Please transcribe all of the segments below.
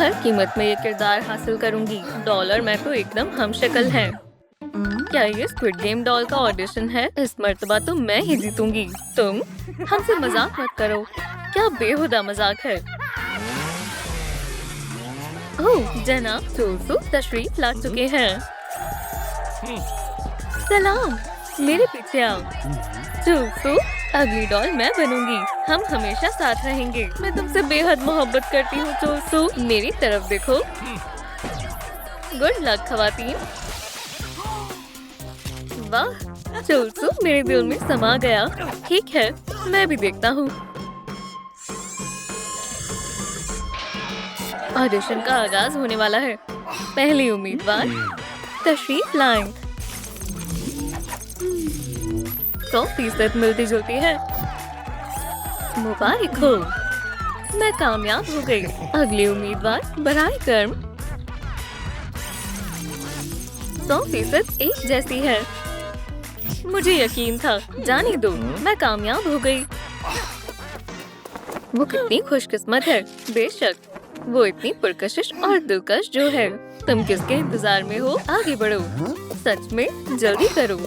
हर कीमत में ये किरदार हासिल करूंगी। डॉलर मैं तो एकदम हमशक्ल है। क्या ये स्क्विड गेम डॉल का ऑडिशन है? इस मर्तबा तो मैं ही जीतूंगी। तुम हमसे मजाक मत करो। क्या बेहुदा मजाक है। ओह जनाब चूसू तशरीफ ला चुके हैं। सलाम, मेरे पीछे आओ। चूसू अगली डॉल मैं बनूंगी। हम हमेशा साथ रहेंगे। मैं तुमसे बेहद मोहब्बत करती हूँ चूसू। मेरी तरफ देखो। गुड लक खवातीन। वाह चूसू मेरे दिल में समा गया। ठीक है मैं भी देखता हूँ। ऑडिशन का आगाज होने वाला है। पहली उम्मीदवार तशरीफ लाएं। 100% मिलती जुलती है। मुबारक हो, मैं कामयाब हो गई। अगली उम्मीदवार बराए कर्म। 100% एक जैसी है। मुझे यकीन था। जाने दो, मैं कामयाब हो गई। वो कितनी खुशकिस्मत है। बेशक वो इतनी पुरकशिश और दिलकश जो है। तुम किसके इंतजार में हो? आगे बढ़ो। सच में जल्दी करो।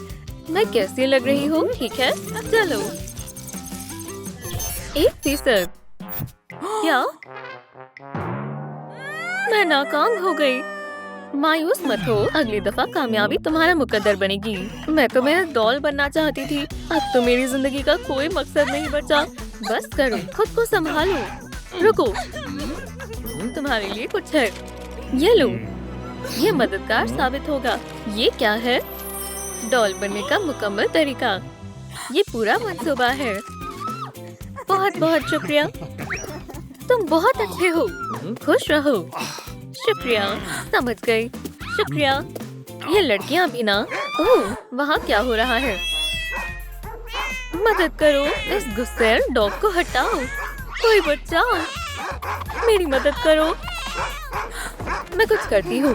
मैं कैसी लग रही हूँ? ठीक है चलो। 1%। क्या मैं नाकाम हो गई? मायूस मत हो, अगली दफा कामयाबी तुम्हारा मुकद्दर बनेगी। मैं तो महज डॉल बनना चाहती थी। अब तो मेरी जिंदगी का कोई मकसद नहीं बचा। बस करो, खुद को संभालो। रुको, तुम्हारे लिए कुछ है। ये लो, ये मददगार साबित होगा। ये क्या है? डॉल बनने का मुकम्मल तरीका। ये पूरा मंसूबा है। बहुत बहुत शुक्रिया। तुम बहुत अच्छे हो। खुश रहो। शुक्रिया, समझ गई। शुक्रिया। ये लड़कियां भी ना। ओह, वहाँ क्या हो रहा है? मदद करो, इस गुस्सैल डॉग को हटाओ। कोई बचाओ, मेरी मदद करो। मैं कुछ करती हूँ।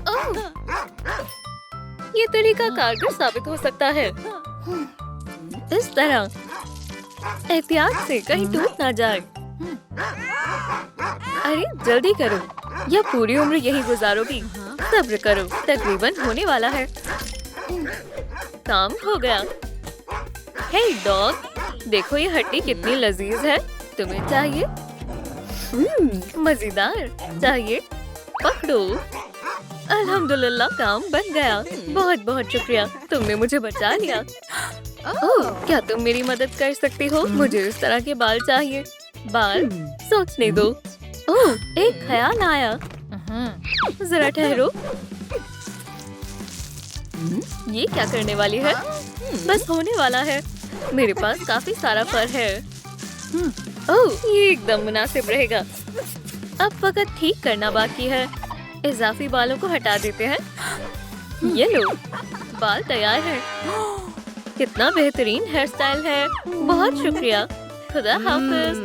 ओह, ये तरीका कारगर साबित हो सकता है। इस तरह एहतियात से कहीं टूट ना जाए। अरे जल्दी करो, या पूरी उम्र यही गुजारोगी। सब्र करो, तकरीबन होने वाला है। काम हो गया। हे डॉग, देखो ये हड्डी कितनी लजीज है। तुम्हें चाहिए? मजेदार। चाहिए? पकड़ो। अल्हम्दुलिल्लाह काम बन गया। बहुत बहुत शुक्रिया, तुमने मुझे बचा लिया। ओह, क्या तुम मेरी मदद कर सकती हो? मुझे इस तरह के बाल चाहिए। बाल? सोचने दो। ओह, एक ख्याल आया। जरा ठहरो। ये क्या करने वाली है? बस होने वाला है। मेरे पास काफी सारा फर है। ओह, ये एकदम मुनासिब रहेगा। अब फकत ठीक करना बाकी है। इजाफी बालों को हटा देते हैं। ये लो, बाल तैयार है। कितना बेहतरीन हेयर स्टाइल है। बहुत शुक्रिया। खुदा हाफिज।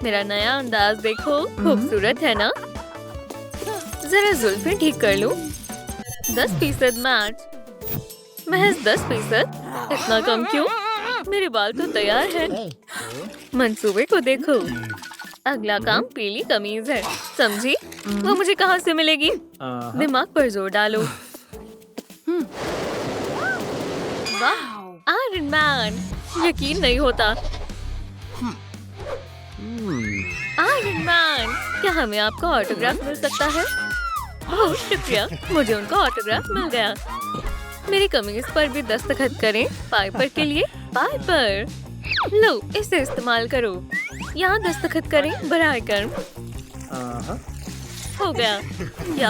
मेरा नया अंदाज देखो, खूबसूरत है ना? जरा जुल्फें ठीक कर लूं। 10% मैच। महज 10%? इतना कम क्यों? मेरे बाल तो तैयार हैं। मंसूबे को देखो। अगला काम पीली कमीज है। समझी? वो मुझे कहाँ से मिलेगी? दिमाग पर जोर डालो। वाह, आयरन मैन! यकीन नहीं होता। आयरन मैन, क्या हमें आपका ऑटोग्राफ मिल सकता है? बहुत शुक्रिया, मुझे उनका ऑटोग्राफ मिल गया। मेरी कमीज पर भी दस्तखत करें। पाइपर के लिए पाइपर। लो, इसे इस्तेमाल करो। यहाँ दस्तखत करें बराए कर्म। हो गया। या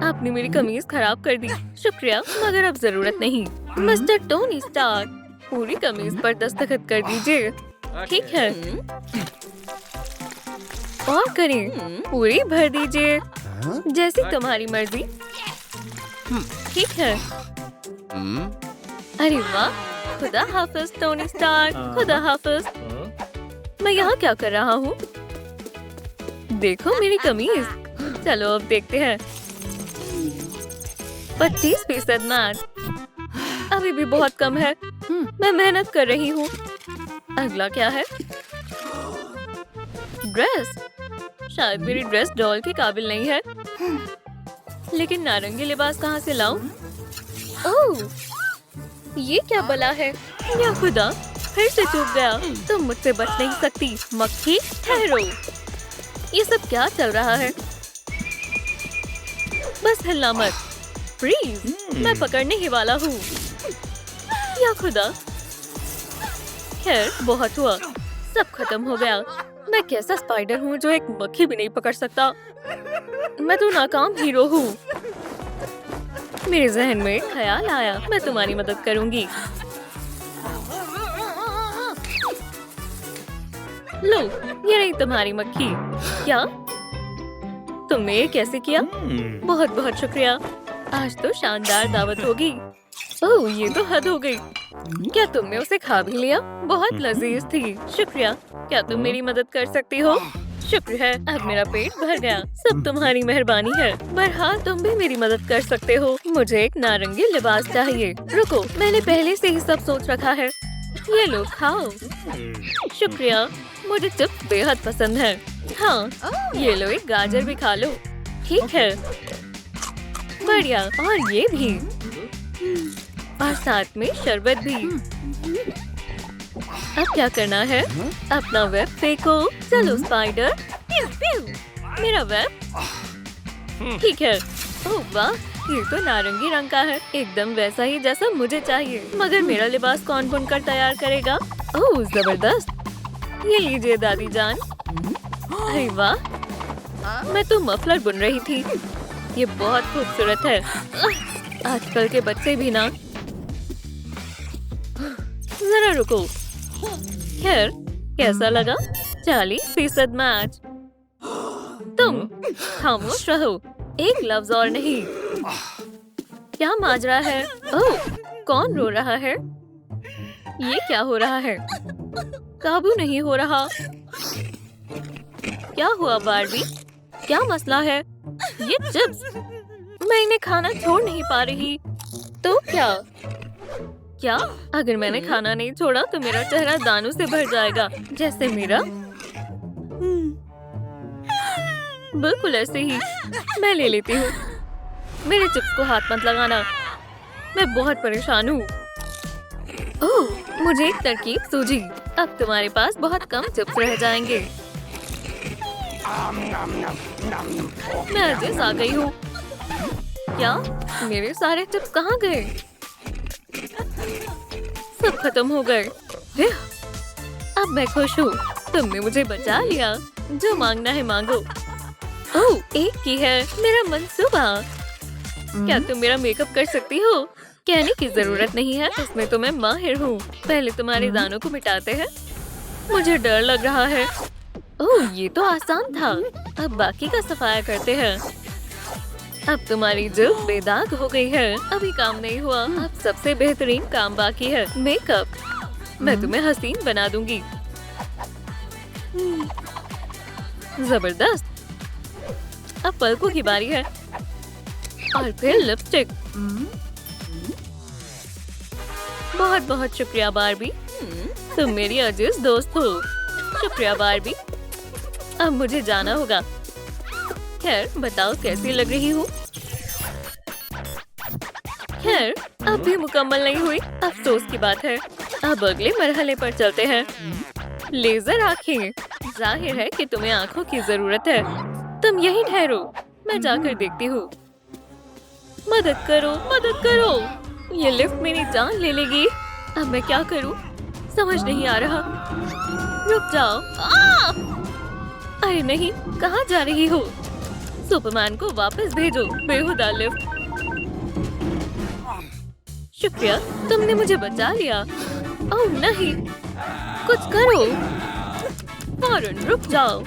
आपने मेरी कमीज खराब कर दी। शुक्रिया, मगर अब जरूरत नहीं। मिस्टर टोनी स्टार्क, पूरी कमीज पर दस्तखत कर दीजिए। ठीक है, और करें। पूरी भर दीजिए, जैसी तुम्हारी मर्जी। ठीक है। अरे वाह, खुदा हाफिज टोनी स्टार्क। खुदा हाफिज। मैं यहाँ क्या कर रहा हूँ? देखो मेरी कमीज। चलो अब देखते हैं। 25% मैच। अभी भी बहुत कम है। मैं मेहनत कर रही हूँ। अगला क्या है? ड्रेस। शायद मेरी ड्रेस डॉल के काबिल नहीं है, लेकिन नारंगी लिबास कहाँ से लाऊं? ओह, ये क्या बला है? या खुदा, फिर से चूक गया। तुम मुझसे बच नहीं सकती। मक्खी, ठहरो। ये सब क्या चल रहा है? बस हिलना मत। फ्रीज, मैं पकड़ने ही वाला हूँ। या खुदा, खैर बहुत हुआ, सब खत्म हो गया। मैं कैसा स्पाइडर हूँ जो एक मक्खी भी नहीं पकड़ सकता। मैं तो नाकाम हीरो हूँ। मेरे जहन में एक ख्याल आया, मैं तुम्हारी मदद करूंगी। लो, ये रही तुम्हारी मक्खी। क्या तुमने ये कैसे किया? बहुत बहुत शुक्रिया। आज तो शानदार दावत होगी। ओह, ये तो हद हो गई। क्या तुमने उसे खा भी लिया? बहुत लजीज थी। शुक्रिया। क्या तुम मेरी मदद कर सकती हो? शुक्र है, अब मेरा पेट भर गया। सब तुम्हारी मेहरबानी है। बहरहाल तुम भी मेरी मदद कर सकते हो। मुझे एक नारंगी लिबास चाहिए। रुको, मैंने पहले से ही सब सोच रखा है। ये लो, खाओ। शुक्रिया, मुझे चिप्स बेहद पसंद है। हाँ, ये लो, एक गाजर भी खा लो। ठीक है, बढ़िया। और ये भी, और साथ में शरबत भी। अब क्या करना है? अपना वेब फेंको। चलो स्पाइडर। प्यू प्यू। मेरा वेब। ठीक है। ओह वाह, ये तो नारंगी रंग का है, एकदम वैसा ही जैसा मुझे चाहिए। मगर मेरा लिबास कौन बुनकर तैयार करेगा? ओह जबरदस्त। ये लीजिए दादी जान। अरे वाह, मैं तो मफलर बुन रही थी। ये बहुत खूबसूरत है। आजकल के बच्चे भी ना। जरा रुको। खैर, कैसा लगा? 40% मैच। तुम खामोश रहो, एक लफ्ज और नहीं। क्या माजरा है? ओह, कौन रो रहा है? ये क्या हो रहा है? काबू नहीं हो रहा। क्या हुआ बार्बी? क्या मसला है? ये चिप्स, मैं इन्हें खाना छोड़ नहीं पा रही। तो क्या? क्या अगर मैंने खाना नहीं छोड़ा तो मेरा चेहरा दानों से भर जाएगा, जैसे मेरा? बिल्कुल ऐसे ही। मैं ले लेती हूँ। मेरे चिप्स को हाथ मत लगाना, मैं बहुत परेशान हूँ। ओह, मुझे एक तरकीब सूझी। अब तुम्हारे पास बहुत कम चिप्स रह जाएंगे। मैं अजीज आ गई हूँ। क्या मेरे सारे चिप्स कहाँ गए? सब खत्म हो गए। अब मैं खुश हूँ। तुमने मुझे बचा लिया। जो मांगना है मांगो। ओह, एक की है मेरा मंसूबा। क्या तुम मेरा मेकअप कर सकती हो? कहने की जरूरत नहीं है, इसमें तो मैं माहिर हूँ। पहले तुम्हारे दानों को मिटाते हैं। मुझे डर लग रहा है। ओह, ये तो आसान था। अब बाकी का सफाया करते हैं। अब तुम्हारी जिल्द बेदाग हो गई है। अभी काम नहीं हुआ, अब सबसे बेहतरीन काम बाकी है, मेकअप। मैं तुम्हें हसीन बना दूंगी। जबरदस्त। अब पलकों की बारी है, और फिर लिपस्टिक। बहुत बहुत शुक्रिया बार्बी, तुम मेरी अजीज दोस्त हो। शुक्रिया बार्बी। अब मुझे जाना होगा। खैर, बताओ कैसी लग रही हूँ? खैर, अब भी मुकम्मल नहीं हुई, अफसोस की बात है। अब अगले मरहले पर चलते हैं। लेजर आँखें। जाहिर है कि तुम्हें आँखों की जरूरत है। तुम यहीं ठहरो, मैं जाकर देखती हूँ। मदद करो, मदद करो। ये लिफ्ट मेरी जान ले लेगी। अब मैं क्या करूँ? समझ नहीं आ रहा। रुक जाओ। अरे नहीं, कहाँ जा रही हो? सुपरमैन को वापस भेजो, बेहुदा लिफ्ट। शुक्रिया, तुमने मुझे बचा लिया। ओह नहीं, कुछ करो। फौरन रुक जाओ।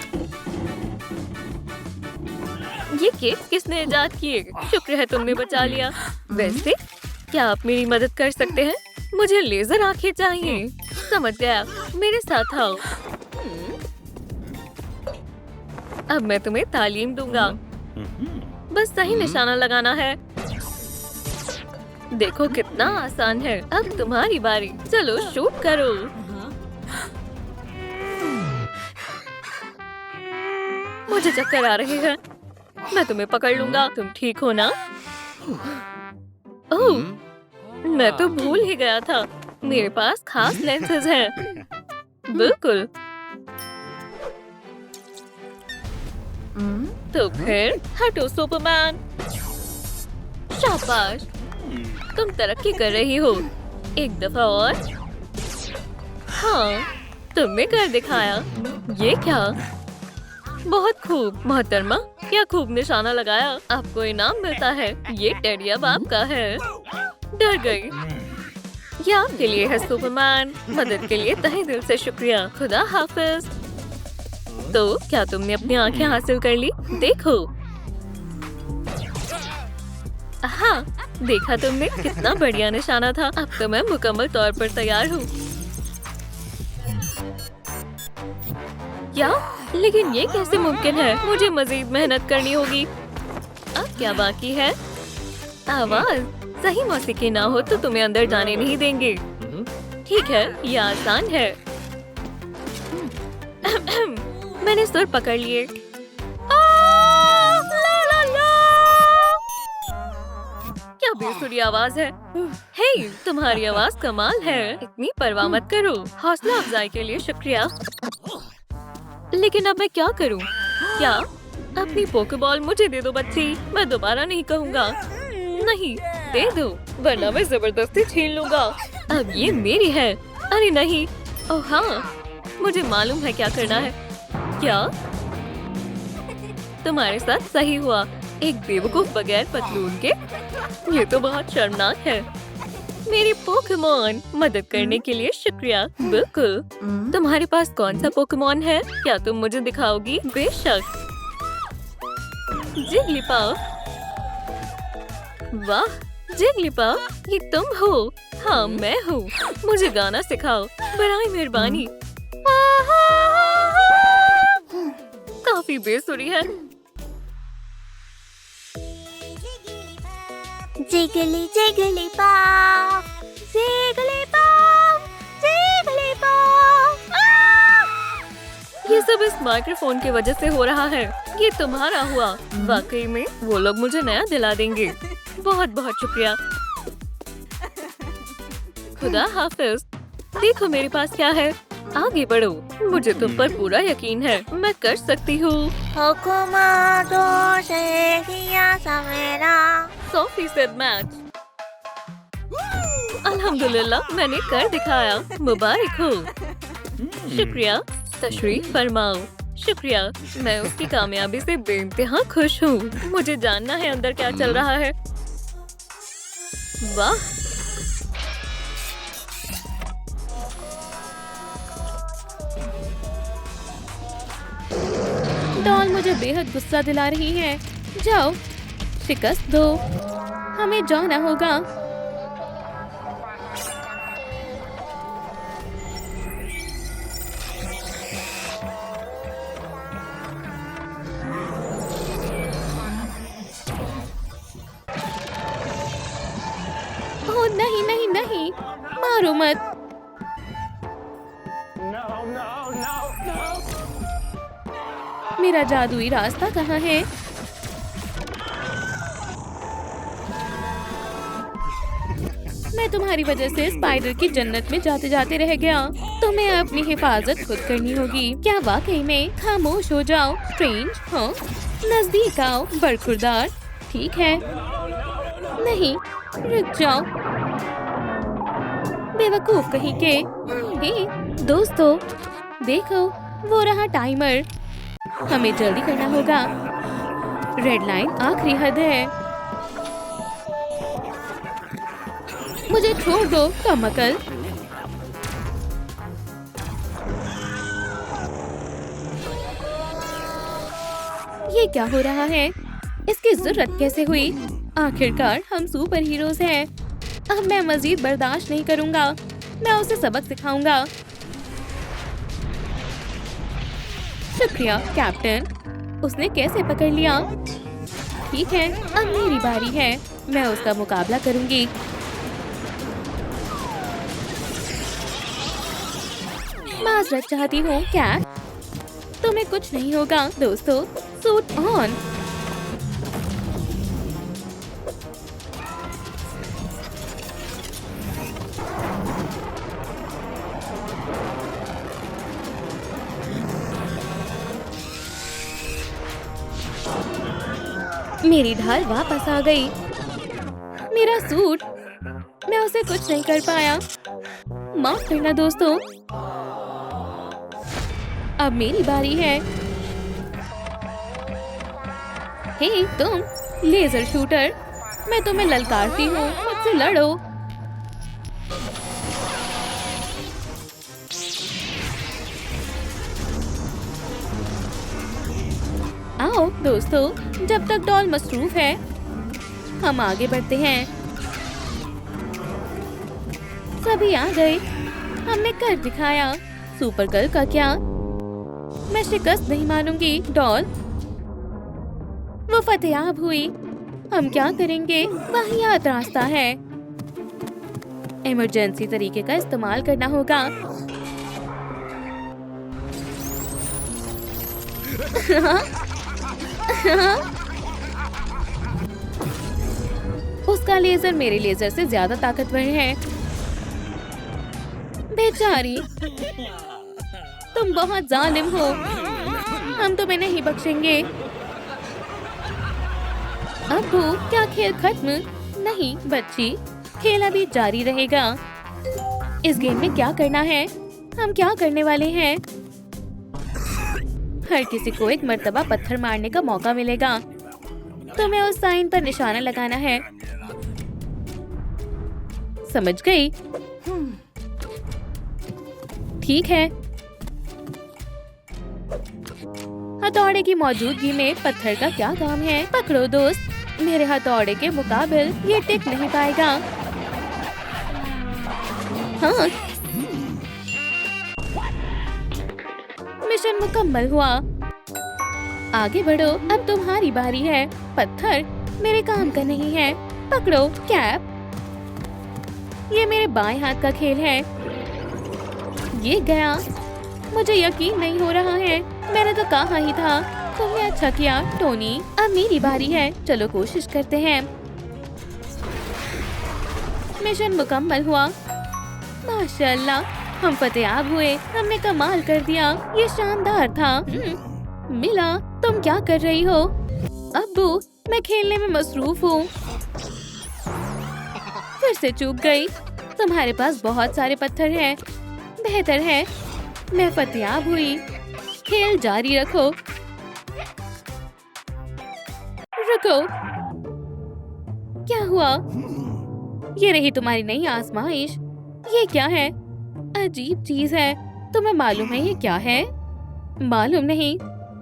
ये केक किसने इजाद किए? शुक्र है तुमने बचा लिया। वैसे क्या आप मेरी मदद कर सकते हैं? मुझे लेजर आंखें चाहिए। समझ गया, मेरे साथ आओ। अब मैं तुम्हें तालीम दूंगा। बस सही निशाना लगाना है। देखो कितना आसान है। अब तुम्हारी बारी, चलो शूट करो। मुझे चक्कर आ रहे हैं। मैं तुम्हें पकड़ लूंगा, तुम ठीक हो ना? ओह, मैं तो भूल ही गया था। मेरे पास खास लेंसेज हैं। बिल्कुल। तो फिर हटो सुपरमैन। शाबाश, तुम तरक्की कर रही हो। एक दफा और। हाँ, तुमने कर दिखाया। ये क्या? बहुत खूब मोहतरमा, क्या खूब निशाना लगाया। आपको इनाम मिलता है। ये टेडी अब आपका है। डर गई। ये आपके लिए है सुपरमैन। मदद के लिए तहे दिल से शुक्रिया। खुदा हाफिज। तो क्या तुमने अपनी आंखें हासिल कर ली? देखो। हाँ, देखा तुमने, कितना बढ़िया निशाना था। अब तो मैं मुकम्मल तौर पर तैयार हूँ। क्या? लेकिन ये कैसे मुमकिन है? मुझे मजीद मेहनत करनी होगी। अब क्या बाकी है? आवाज। सही मौसीकी ना हो तो तुम्हें अंदर जाने नहीं देंगे। ठीक है, ये आसान है। मैंने सुर पकड़ लिए। क्या बेसुरी आवाज है। हे, तुम्हारी आवाज कमाल है। इतनी परवाह मत करो। हौसला अफजाई के लिए शुक्रिया। लेकिन अब मैं क्या करूं? क्या? अपनी पोकेबॉल मुझे दे दो बच्ची। मैं दोबारा नहीं कहूँगा। नहीं, दे दो, वरना मैं जबरदस्ती छीन लूंगा। अब ये मेरी है। अरे नहीं। ओह हाँ, मुझे मालूम है क्या करना है। क्या? तुम्हारे साथ सही हुआ। एक बेवकूफ बगैर पतलून के। ये तो बहुत शर्मनाक है। मेरी पोकेमॉन, मदद करने के लिए शुक्रिया। बिल्कुल। तुम्हारे पास कौन सा पोकेमॉन है? क्या तुम मुझे दिखाओगी? बेशक। जिगलीपॉफ। वाह, जिगलीपॉफ, ये तुम हो? हाँ, मैं हूँ। मुझे गाना सिखाओ, बराए मेहरबानी। काफी बेसुरी है। जिगली जिगली पॉप, जिगली पॉप, जिगली पॉप। ये सब इस माइक्रोफोन की वजह से हो रहा है। ये तुम्हारा हुआ। वाकई में वो लोग मुझे नया दिला देंगे। बहुत बहुत शुक्रिया। खुदा हाफिज। देखो मेरे पास क्या है। आगे बढ़ो, मुझे तुम पर पूरा यकीन है। मैं कर सकती हूँ। हुकुमातो से किया सवेरा। 100% मैच। अल्हम्दुलिल्लाह, मैंने कर दिखाया। मुबारक हो। शुक्रिया। तशरीफ फरमाओ। शुक्रिया। मैं उसकी कामयाबी से बेइंतहा खुश हूँ। मुझे जानना है अंदर क्या चल रहा है। वाह, डॉल मुझे बेहद गुस्सा दिला रही है। जाओ, शिकस्त दो। हमें जाना होगा। ओह नहीं नहीं नहीं, मारो मत। मेरा जादुई रास्ता कहाँ है? मैं तुम्हारी वजह से स्पाइडर की जन्नत में जाते जाते रह गया। तुम्हें अपनी हिफाजत खुद करनी होगी। क्या वाकई में? खामोश हो जाओ। स्ट्रेंज, हाँ, नजदीक आओ। बरखुरदार, ठीक है। नहीं, रुक जाओ। बेवकूफ कहीं के। हे दोस्तों, देखो, वो रहा टाइमर। हमें जल्दी करना होगा। रेड लाइन आखिरी हद है। मुझे छोड़ दो, कमअकल। ये क्या हो रहा है? इसकी जरूरत कैसे हुई? आखिरकार हम सुपर हीरोज हैं। अब मैं मजीद बर्दाश्त नहीं करूंगा। मैं उसे सबक सिखाऊंगा। शुक्रिया कैप्टन। उसने कैसे पकड़ लिया? ठीक है, अब मेरी बारी है। मैं उसका मुकाबला करूंगी। माजरत चाहती हूँ कैट। तुम्हें कुछ नहीं होगा दोस्तों। Suit on. मेरी ढाल वापस आ गई। मेरा सूट, मैं उसे कुछ नहीं कर पाया। माफ करना दोस्तों। अब मेरी बारी है। हे तुम लेजर शूटर, मैं तुम्हें ललकारती हूँ, मुझसे लड़ो। आओ दोस्तों, जब तक डॉल मसरूफ है हम आगे बढ़ते हैं। सभी आ गए, हमने कर दिखाया। सुपर गर्ल का क्या? मैं शिकस्त नहीं मानूंगी डॉल। वो फतेयाब हुई। हम क्या करेंगे? वाहियात रास्ता है। इमरजेंसी तरीके का इस्तेमाल करना होगा। उसका लेजर मेरे लेजर से ज्यादा ताकतवर है। बेचारी, तुम बहुत जालिम हो। हम तुम्हें नहीं बख्शेंगे। अब्बू, क्या खेल खत्म? नहीं बच्ची, खेल अभी जारी रहेगा। इस गेम में क्या करना है? हम क्या करने वाले हैं? हर किसी को एक मर्तबा पत्थर मारने का मौका मिलेगा। तुम्हें उस साइन पर निशाना लगाना है। समझ गई? ठीक है। हथौड़े की मौजूदगी में पत्थर का क्या काम है? पकड़ो दोस्त, मेरे हथौड़े के मुकाबिल ये टिक नहीं पाएगा। हाँ, मिशन मुकम्मल हुआ। आगे बढ़ो, अब तुम्हारी बारी है। पत्थर मेरे काम का नहीं है। पकड़ो कैप। ये मेरे बाएं हाथ का खेल है। ये गया। मुझे यकीन नहीं हो रहा है। मैंने तो कहा ही था। तुमने अच्छा किया टोनी। अब मेरी बारी है। चलो कोशिश करते हैं। मिशन मुकम्मल हुआ। माशाल्लाह, हम फतेयाब हुए। हमने कमाल कर दिया। ये शानदार था। मिला, तुम क्या कर रही हो? अब्बू, मैं खेलने में मसरूफ हूँ। फिर से चूक गई। तुम्हारे पास बहुत सारे पत्थर हैं। बेहतर है, मैं फतेयाब हुई। खेल जारी रखो। रुको, क्या हुआ? ये रही तुम्हारी नई आजमाइश। ये क्या है? अजीब चीज है। तुम्हें मालूम है ये क्या है? मालूम नहीं।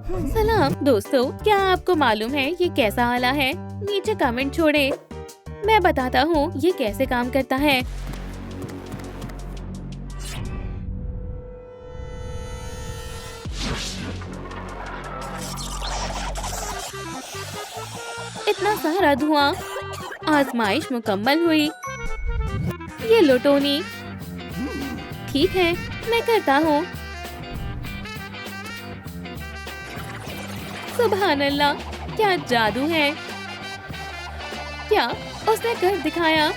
सलाम दोस्तों, क्या आपको मालूम है ये कैसा आला है? नीचे कमेंट छोड़े, मैं बताता हूँ ये कैसे काम करता है। इतना सारा धुआं। आजमाइश मुकम्मल हुई। ये लो टोनी। ठीक है, मैं करता हूँ। सुभान अल्लाह, क्या जादू है। क्या उसने कर दिखाया?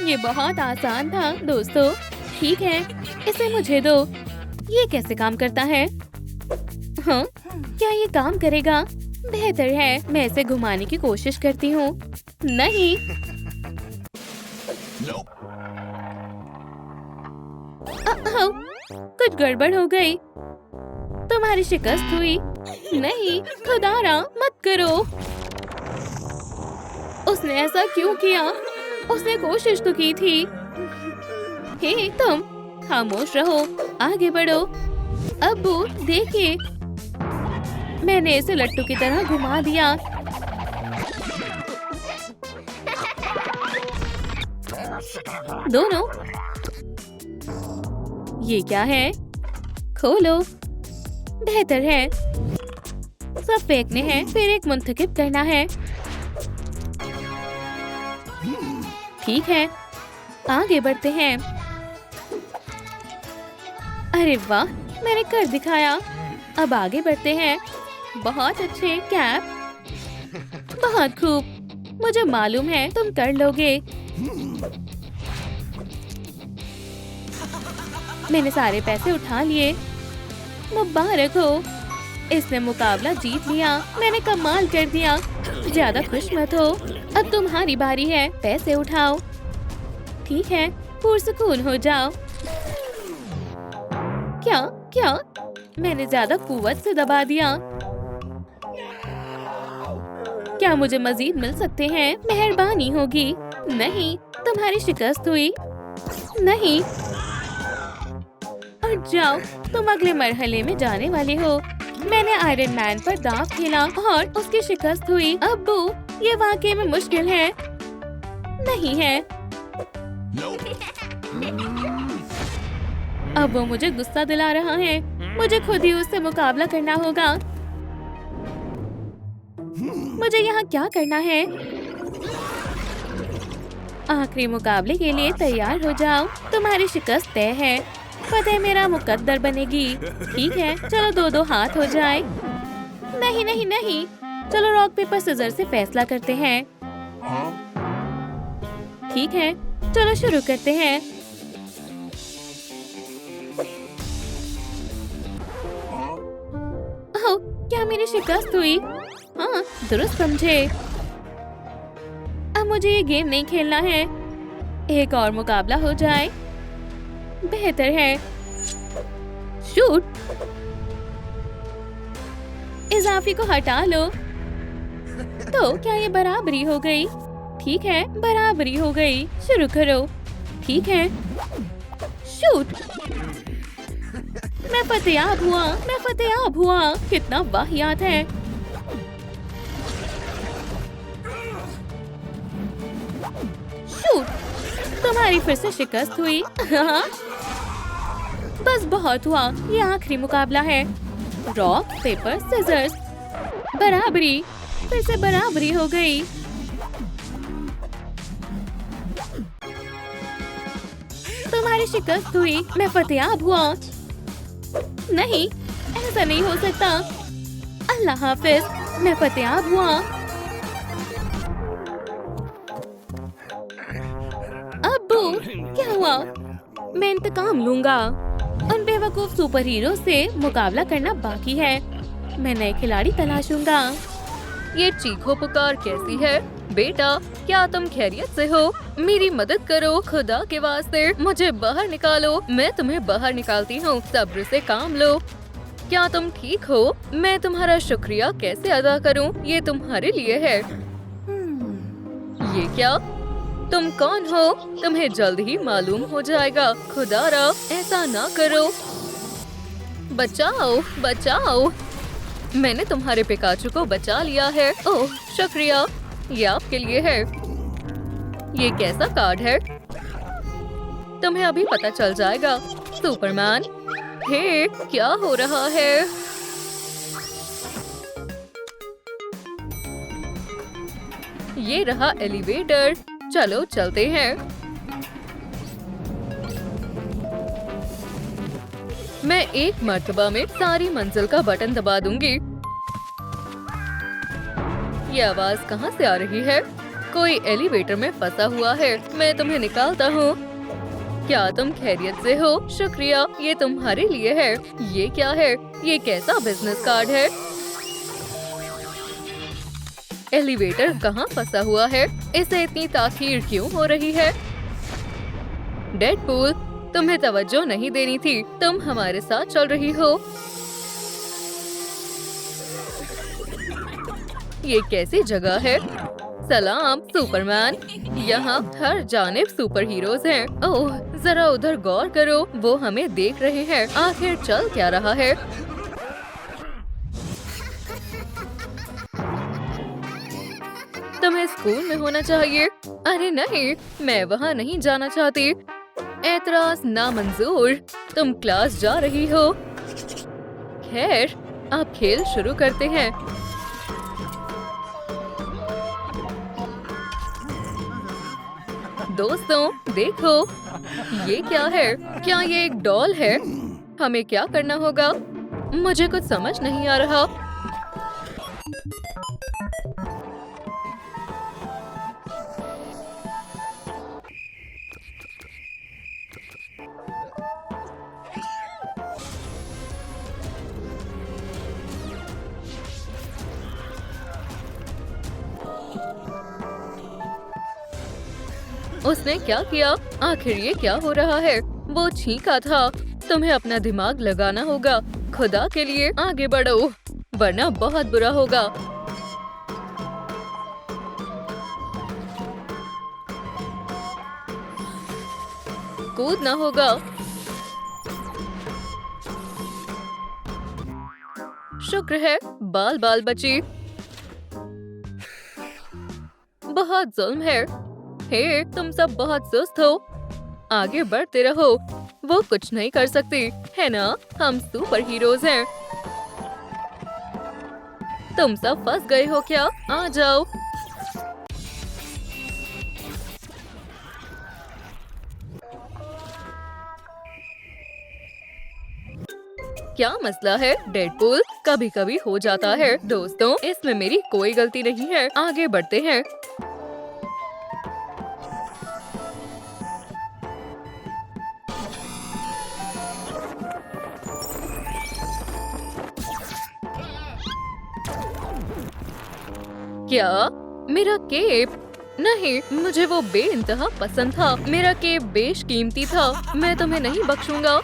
ये बहुत आसान था दोस्तों। ठीक है, इसे मुझे दो। ये कैसे काम करता है? हाँ, क्या ये काम करेगा? बेहतर है, मैं इसे घुमाने की कोशिश करती हूँ। नहीं। कुछ गड़बड़ हो गई। तुम्हारी शिकस्त हुई। नहीं, खुदारा मत करो। उसने ऐसा क्यों किया? उसने कोशिश तो की थी। हे तुम, खामोश रहो, आगे बढ़ो। अब्बू देखिए, मैंने इसे लट्टू की तरह घुमा दिया। दोनों। ये क्या है? खोलो। बेहतर है, सब फेंकने हैं, फिर एक मुंतखब करना है। ठीक है, आगे बढ़ते हैं। अरे वाह, मैंने कर दिखाया। अब आगे बढ़ते हैं। बहुत अच्छे कैप। बहुत खूब, मुझे मालूम है तुम कर लोगे। मैंने सारे पैसे उठा लिए। मुबारक हो, इसने मुकाबला जीत लिया। मैंने कमाल कर दिया। ज्यादा खुश मत हो, अब तुम्हारी बारी है। पैसे उठाओ। ठीक है, पुरसुकून हो जाओ। क्या क्या? मैंने ज्यादा कुव्वत से दबा दिया। क्या मुझे मजीद मिल सकते हैं? मेहरबानी होगी। नहीं, तुम्हारी शिकस्त हुई। नहीं, और जाओ, तुम अगले मरहले में जाने वाले हो। मैंने आयरन मैन पर दांव खेला और उसकी शिकस्त हुई। अब्बू, ये वाकई में मुश्किल है। नहीं है। अब वो मुझे गुस्सा दिला रहा है। मुझे खुद ही उससे मुकाबला करना होगा। मुझे यहाँ क्या करना है? आखिरी मुकाबले के लिए तैयार हो जाओ। तुम्हारी शिकस्त तय है। फतेह मेरा मुकद्दर बनेगी। ठीक है, चलो दो दो हाथ हो जाए। नहीं नहीं नहीं, चलो रॉक पेपर सिजर से फैसला करते हैं। ठीक है, चलो शुरू करते हैं। ओह, क्या मेरी शिकस्त हुई? हाँ, दुरुस्त समझे। अब मुझे ये गेम नहीं खेलना है। एक और मुकाबला हो जाए बेहतर है। शूट, इजाफी को हटा लो। तो क्या ये बराबरी हो गई? ठीक है, बराबरी हो गई। शुरू करो। ठीक है, शूट। मैं फतेयाब हुआ। मैं फतेयाब हुआ। कितना वाहियात है। शूट, तुम्हारी फिर से शिकस्त हुई। बस बहुत हुआ। ये आखिरी मुकाबला है। Rock paper scissors. बराबरी, फिर से बराबरी हो गई। तुम्हारी शिकस्त हुई। मैं फतेयाब हुआ। नहीं, ऐसा नहीं हो सकता। अल्लाह हाफिज, मैं फतेयाब हुआ। अब्बू, क्या हुआ? मैं इंतकाम लूंगा। उन बेवकूफ सुपर हीरो से मुकाबला करना बाकी है। मैं नए खिलाड़ी तलाशूंगा। ये चीखो पुकार कैसी है? बेटा, क्या तुम खैरियत से हो? मेरी मदद करो, खुदा के वास्ते मुझे बाहर निकालो। मैं तुम्हें बाहर निकालती हूँ। सब्र से काम लो। क्या तुम ठीक हो? मैं तुम्हारा शुक्रिया कैसे अदा करूँ? ये तुम्हारे लिए है। ये क्या? तुम कौन हो? तुम्हें जल्द ही मालूम हो जाएगा। खुदारा, ऐसा ना करो। बचाओ, बचाओ। मैंने तुम्हारे पिकाचू को बचा लिया है। ओह, शुक्रिया। ये आपके लिए है। ये कैसा कार्ड है? तुम्हें अभी पता चल जाएगा। सुपरमैन, हे, क्या हो रहा है? ये रहा एलिवेटर। चलो चलते हैं। मैं एक मर्तबा में सारी मंजिल का बटन दबा दूंगी। ये आवाज कहाँ से आ रही है? कोई एलिवेटर में फंसा हुआ है। मैं तुम्हें निकालता हूँ। क्या तुम खैरियत से हो? शुक्रिया, ये तुम्हारे लिए है। ये क्या है? ये कैसा बिजनेस कार्ड है? एलिवेटर कहाँ फंसा हुआ है? इसे इतनी ताखीर क्यों हो रही है? डेडपूल, तुम्हें तवज्जो नहीं देनी थी। तुम हमारे साथ चल रही हो। ये कैसी जगह है? सलाम सुपरमैन। यहाँ हर जानिब सुपर हीरोज हैं। ओह, जरा उधर गौर करो। वो हमें देख रहे हैं। आखिर चल क्या रहा है? तुम्हें स्कूल में होना चाहिए। अरे नहीं, मैं वहाँ नहीं जाना चाहती। एतराज नामंजूर। तुम क्लास जा रही हो। खैर, अब खेल शुरू करते हैं। दोस्तों, देखो, ये क्या है? क्या ये एक डॉल है? हमें क्या करना होगा? मुझे कुछ समझ नहीं आ रहा। उसने क्या किया? आखिर ये क्या हो रहा है? वो छींका था। तुम्हें अपना दिमाग लगाना होगा। खुदा के लिए आगे बढ़ो, वरना बहुत बुरा होगा। कूदना होगा। शुक्र है बाल बाल बची। बहुत जुल्म है। हे, तुम सब बहुत सुस्त हो। आगे बढ़ते रहो। वो कुछ नहीं कर सकती, है ना? हम सुपर हीरोज हैं। तुम सब फंस गए हो क्या? आ जाओ। क्या मसला है डेडपूल? कभी कभी हो जाता है दोस्तों, इसमें मेरी कोई गलती नहीं है। आगे बढ़ते हैं। क्या? मेरा केप? नहीं, मुझे वो बेइंतहा पसंद था। मेरा केप बेशकीमती था। मैं तुम्हें नहीं बख्शूंगा।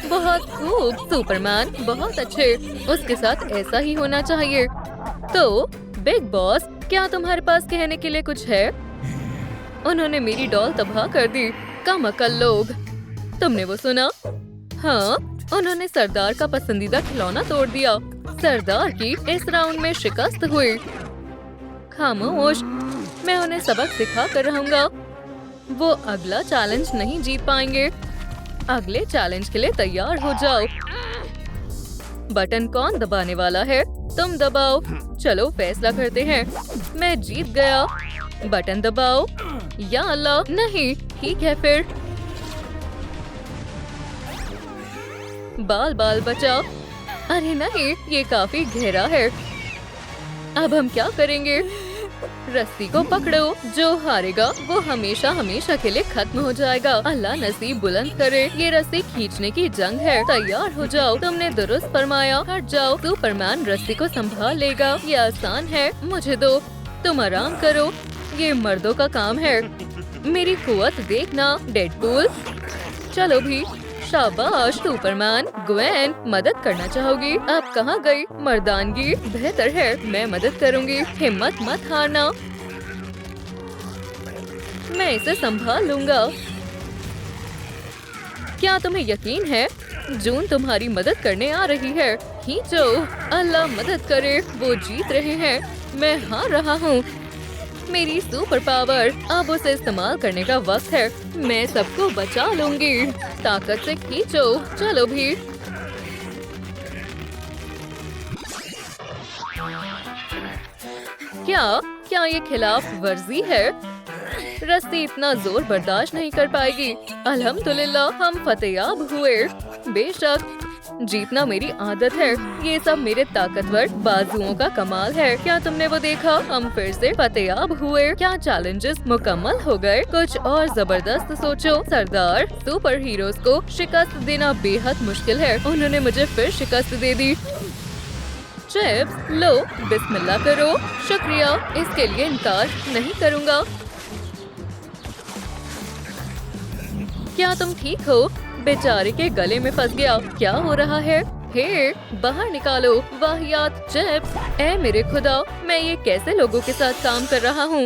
बहुत खूब सुपरमैन, बहुत अच्छे। उसके साथ ऐसा ही होना चाहिए। तो बिग बॉस, क्या तुम्हारे पास कहने के लिए कुछ है? उन्होंने मेरी डॉल तबाह कर दी। कम अकल लोग। तुमने वो सुना? हाँ, उन्होंने सरदार का पसंदीदा खिलौना तोड़ दिया। सरदार की इस राउंड में शिकस्त हुई। खामोश, मैं उन्हें सबक सिखा कर रहूंगा। वो अगला चैलेंज नहीं जीत पाएंगे। अगले चैलेंज के लिए तैयार हो जाओ। बटन कौन दबाने वाला है? तुम दबाओ। चलो फैसला करते हैं। मैं जीत गया। बटन दबाओ। या अल्लाह, नहीं। ठीक है फिर। बाल बाल बचाओ। अरे नहीं, ये काफी गहरा है। अब हम क्या करेंगे? रस्सी को पकड़ो। जो हारेगा वो हमेशा हमेशा के लिए खत्म हो जाएगा। अल्लाह नसीब बुलंद करे। ये रस्सी खींचने की जंग है। तैयार हो जाओ। तुमने दुरुस्त फरमाया। हट जाओ। सुपरमैन रस्सी को संभाल लेगा। ये आसान है। मुझे दो। तुम आराम करो। ये मर्दों का काम है। मेरी कुव्वत देखना डेडपूल। चलो भी। शाबाश सुपरमैन। ग्वेन, मदद करना चाहोगी? आप कहाँ गई? मर्दानगी बेहतर है। मैं मदद करूँगी। हिम्मत मत हारना। मैं इसे संभाल लूँगा। क्या तुम्हें यकीन है? जून तुम्हारी मदद करने आ रही है। खींचो। अल्लाह मदद करे। वो जीत रहे हैं। मैं हार रहा हूँ। मेरी सुपर पावर, अब उसे इस्तेमाल करने का वक्त है। मैं सबको बचा लूंगी। ताकत से खींचो। चलो भी। क्या ये खिलाफ वर्जी है? रस्सी इतना जोर बर्दाश्त नहीं कर पाएगी। अल्हम्दुलिल्लाह, हम फतेयाब हुए। बेशक जीतना मेरी आदत है। ये सब मेरे ताकतवर बाजुओं का कमाल है। क्या तुमने वो देखा? हम फिर से फतेयाब हुए। क्या चैलेंजेस मुकम्मल हो गए? कुछ और जबरदस्त सोचो। सरदार, सुपर हीरोज को शिकस्त देना बेहद मुश्किल है। उन्होंने मुझे फिर शिकस्त दे दी। चिप्स लो, बिस्मिल्लाह करो। शुक्रिया, इसके लिए इनकार नहीं करूँगा। क्या तुम ठीक हो? बेचारे के गले में फंस गया। क्या हो रहा है? हे, बाहर निकालो। वाहियात चिप्स। ऐ मेरे खुदा, मैं ये कैसे लोगों के साथ काम कर रहा हूँ?